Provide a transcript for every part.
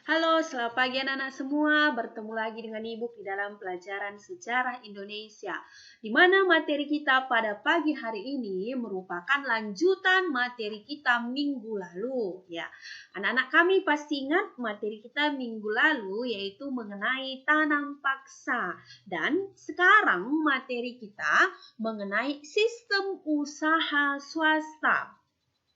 Halo, selamat pagi anak-anak semua. Bertemu lagi dengan Ibu di dalam pelajaran sejarah Indonesia. Di mana materi kita pada pagi hari ini merupakan lanjutan materi kita minggu lalu. Ya, anak-anak kami pasti ingat materi kita minggu lalu yaitu mengenai tanam paksa. Dan sekarang materi kita mengenai sistem usaha swasta.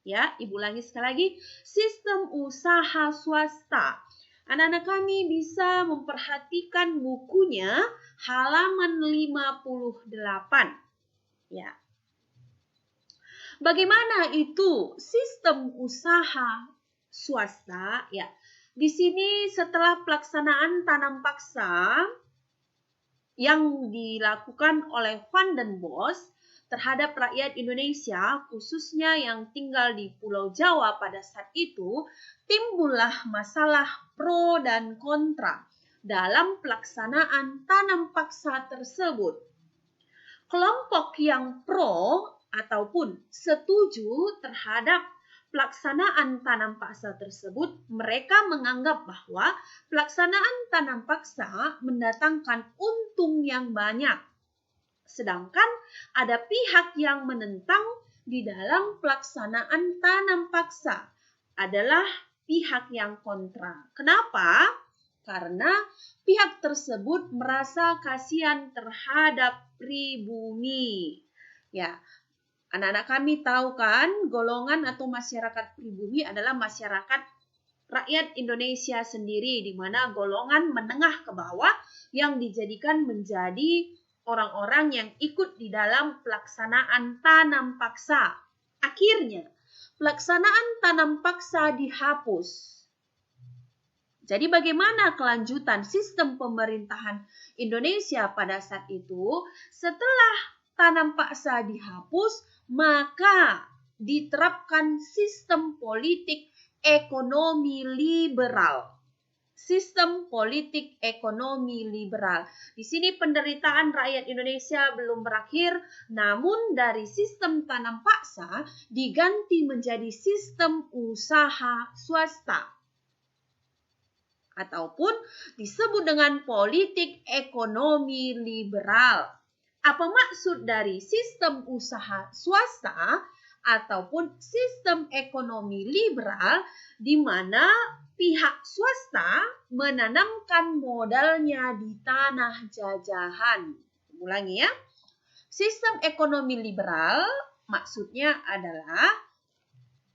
Ya, Ibu ulangi sekali lagi, sistem usaha swasta. Anak-anak kami bisa memperhatikan bukunya halaman 58. Ya. Bagaimana itu sistem usaha swasta? Ya. Di sini setelah pelaksanaan tanam paksa yang dilakukan oleh Van den Bos terhadap rakyat Indonesia, khususnya yang tinggal di Pulau Jawa pada saat itu, timbullah masalah pro dan kontra dalam pelaksanaan tanam paksa tersebut. Kelompok yang pro ataupun setuju terhadap pelaksanaan tanam paksa tersebut, mereka menganggap bahwa pelaksanaan tanam paksa mendatangkan untung yang banyak. Sedangkan ada pihak yang menentang di dalam pelaksanaan tanam paksa adalah pihak yang kontra. Kenapa? Karena pihak tersebut merasa kasihan terhadap pribumi. Ya, anak-anak kami tahu kan, golongan atau masyarakat pribumi adalah masyarakat rakyat Indonesia sendiri, di mana golongan menengah ke bawah yang dijadikan menjadi orang-orang yang ikut di dalam pelaksanaan tanam paksa. Akhirnya, pelaksanaan tanam paksa dihapus. Jadi bagaimana kelanjutan sistem pemerintahan Indonesia pada saat itu? Setelah tanam paksa dihapus, maka diterapkan sistem politik ekonomi liberal. Sistem politik ekonomi liberal. Di sini penderitaan rakyat Indonesia belum berakhir, namun dari sistem tanam paksa diganti menjadi sistem usaha swasta. Ataupun disebut dengan politik ekonomi liberal. Apa maksud dari sistem usaha swasta ataupun sistem ekonomi liberal di mana pihak swasta menanamkan modalnya di tanah jajahan? Ulangi ya. Sistem ekonomi liberal maksudnya adalah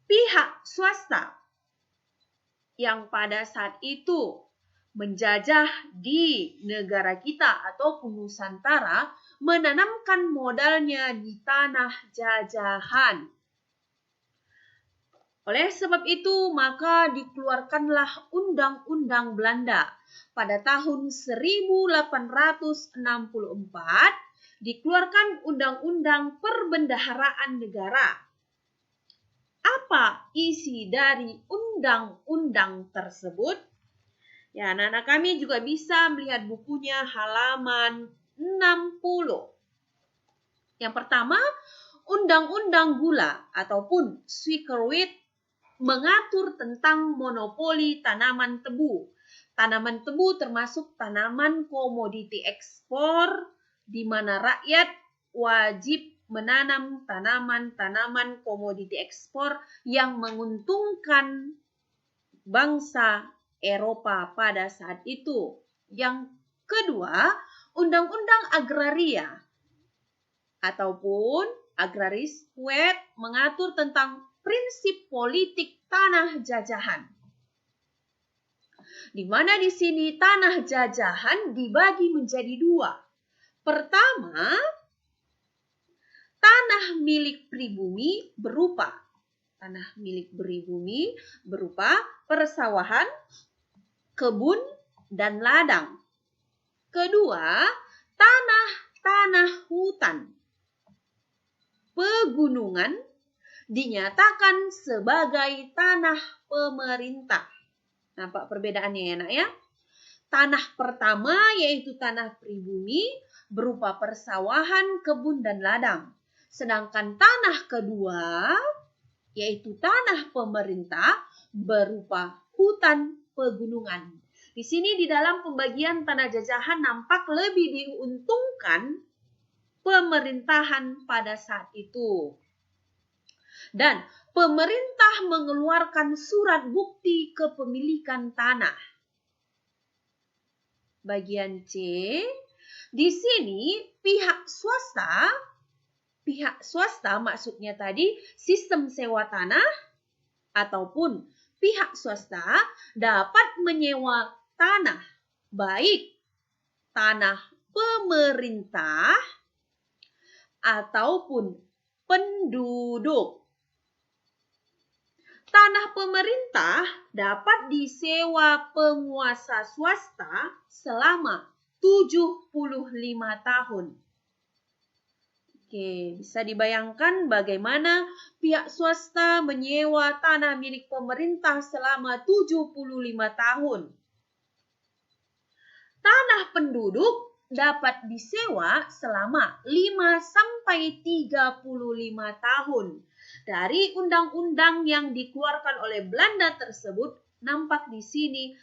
pihak swasta yang pada saat itu menjajah di negara kita ataupun Nusantara menanamkan modalnya di tanah jajahan. Oleh sebab itu, maka dikeluarkanlah Undang-Undang Belanda pada tahun 1864, dikeluarkan Undang-Undang Perbendaharaan Negara. Apa isi dari undang-undang tersebut? Ya, anak-anak kami juga bisa melihat bukunya halaman 60. Yang pertama, Undang-Undang Gula ataupun Suikerwiet mengatur tentang monopoli tanaman tebu. Tanaman tebu termasuk tanaman komoditi ekspor di mana rakyat wajib menanam tanaman-tanaman komoditi ekspor yang menguntungkan bangsa Eropa pada saat itu. Yang kedua, Undang-Undang Agraria ataupun Agraris Wet mengatur tentang prinsip politik tanah jajahan. Di mana di sini tanah jajahan dibagi menjadi dua. Pertama, tanah milik pribumi berupa persawahan, kebun, dan ladang. Kedua, tanah hutan, pegunungan dinyatakan sebagai tanah pemerintah. Nampak perbedaannya ya nak ya? Tanah pertama yaitu tanah pribumi berupa persawahan, kebun, dan ladang. Sedangkan tanah kedua yaitu tanah pemerintah berupa hutan, pegunungan. Di sini di dalam pembagian tanah jajahan nampak lebih diuntungkan pemerintahan pada saat itu. Dan pemerintah mengeluarkan surat bukti kepemilikan tanah. Bagian C, di sini pihak swasta maksudnya tadi sistem sewa tanah ataupun pihak swasta dapat menyewa tanah, baik tanah pemerintah ataupun penduduk. Tanah pemerintah dapat disewa penguasa swasta selama 75 tahun. Oke, bisa dibayangkan bagaimana pihak swasta menyewa tanah milik pemerintah selama 75 tahun. Tanah penduduk dapat disewa selama 5-35 tahun. Dari undang-undang yang dikeluarkan oleh Belanda tersebut, nampak di sini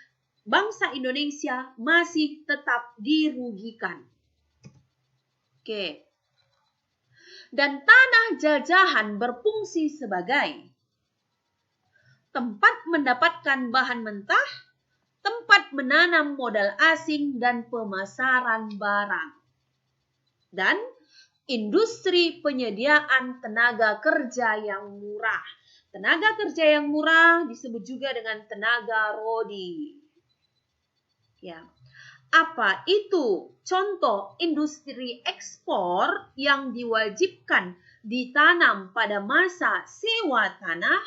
bangsa Indonesia masih tetap dirugikan. Oke. Dan tanah jajahan berfungsi sebagai tempat mendapatkan bahan mentah, tempat menanam modal asing dan pemasaran barang, dan industri penyediaan tenaga kerja yang murah. Tenaga kerja yang murah disebut juga dengan tenaga rodi. Ya. Apa itu contoh industri ekspor yang diwajibkan ditanam pada masa sewa tanah?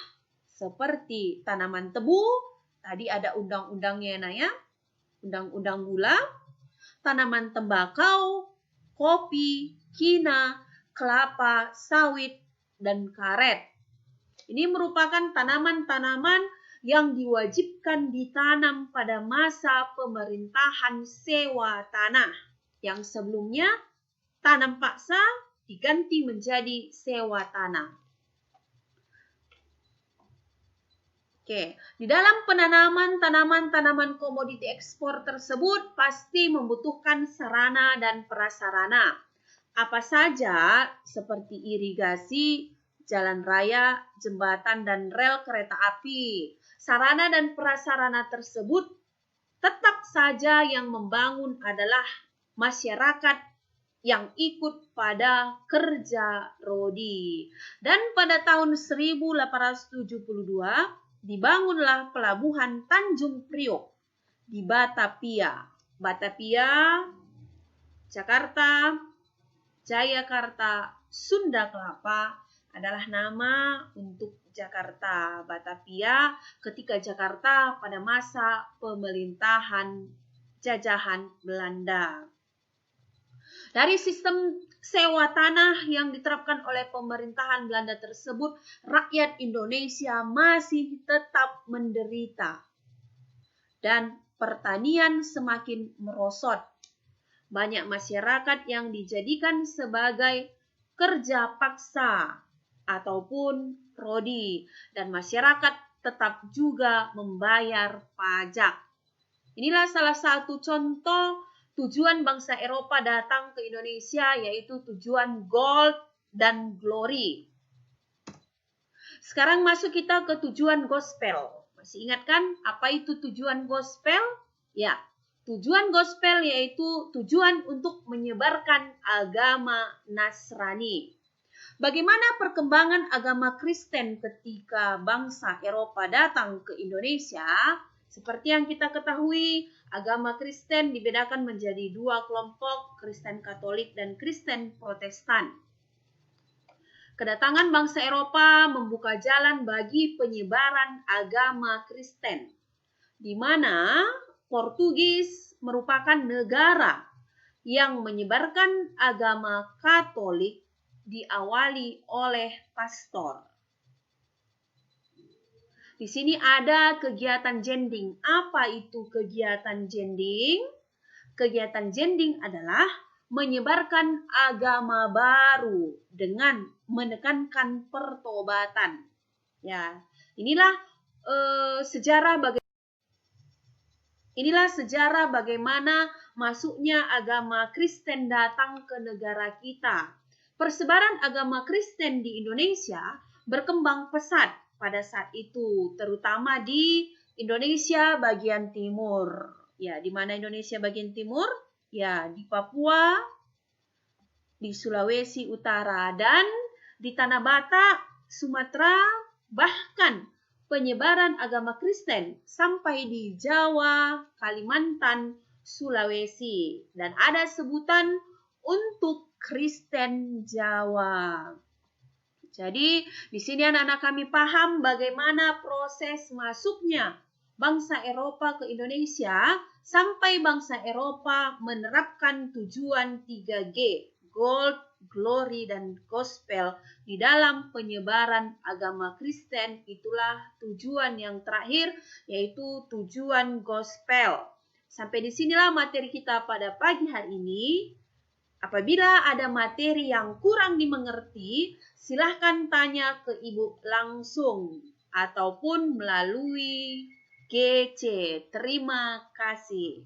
Seperti tanaman tebu, tadi ada undang-undangnya ya, undang-undang gula, tanaman tembakau, kopi, kina, kelapa, sawit, dan karet. Ini merupakan tanaman-tanaman yang diwajibkan ditanam pada masa pemerintahan sewa tanah. Yang sebelumnya tanam paksa diganti menjadi sewa tanah. Oke, di dalam penanaman tanaman komoditi ekspor tersebut pasti membutuhkan sarana dan prasarana. Apa saja seperti irigasi, jalan raya, jembatan, dan rel kereta api. Sarana dan prasarana tersebut tetap saja yang membangun adalah masyarakat yang ikut pada kerja rodi. Dan pada tahun 1872 dibangunlah pelabuhan Tanjung Priok di Batavia. Batavia, Jakarta, Jayakarta, Sunda Kelapa adalah nama untuk Jakarta. Batavia ketika Jakarta pada masa pemerintahan jajahan Belanda. Dari sistem sewa tanah yang diterapkan oleh pemerintahan Belanda tersebut, rakyat Indonesia masih tetap menderita. Dan pertanian semakin merosot. Banyak masyarakat yang dijadikan sebagai kerja paksa ataupun rodi, dan masyarakat tetap juga membayar pajak. Inilah salah satu contoh tujuan bangsa Eropa datang ke Indonesia, yaitu tujuan gold dan glory. Sekarang masuk kita ke tujuan gospel. Masih ingat kan apa itu tujuan gospel? Ya, tujuan gospel yaitu tujuan untuk menyebarkan agama Nasrani. Bagaimana perkembangan agama Kristen ketika bangsa Eropa datang ke Indonesia? Seperti yang kita ketahui, agama Kristen dibedakan menjadi dua kelompok, Kristen Katolik dan Kristen Protestan. Kedatangan bangsa Eropa membuka jalan bagi penyebaran agama Kristen, di mana Portugis merupakan negara yang menyebarkan agama Katolik diawali oleh pastor. Di sini ada kegiatan jending. Apa itu kegiatan jending? Kegiatan jending adalah menyebarkan agama baru dengan menekankan pertobatan. Ya, inilah sejarah bagaimana Inilah sejarah bagaimana masuknya agama Kristen datang ke negara kita. Persebaran agama Kristen di Indonesia berkembang pesat pada saat itu, terutama di Indonesia bagian timur. Ya, di mana Indonesia bagian timur? Ya, di Papua, di Sulawesi Utara, dan di Tanah Batak, Sumatera, bahkan penyebaran agama Kristen sampai di Jawa, Kalimantan, Sulawesi, dan ada sebutan untuk Kristen Jawa. Jadi di sini anak-anak kami paham bagaimana proses masuknya bangsa Eropa ke Indonesia sampai bangsa Eropa menerapkan tujuan 3G, Gold, Glory, dan Gospel di dalam penyebaran agama Kristen. Itulah tujuan yang terakhir, yaitu tujuan Gospel. Sampai disinilah materi kita pada pagi hari ini. Apabila ada materi yang kurang dimengerti, silahkan tanya ke Ibu langsung ataupun melalui GC. Terima kasih.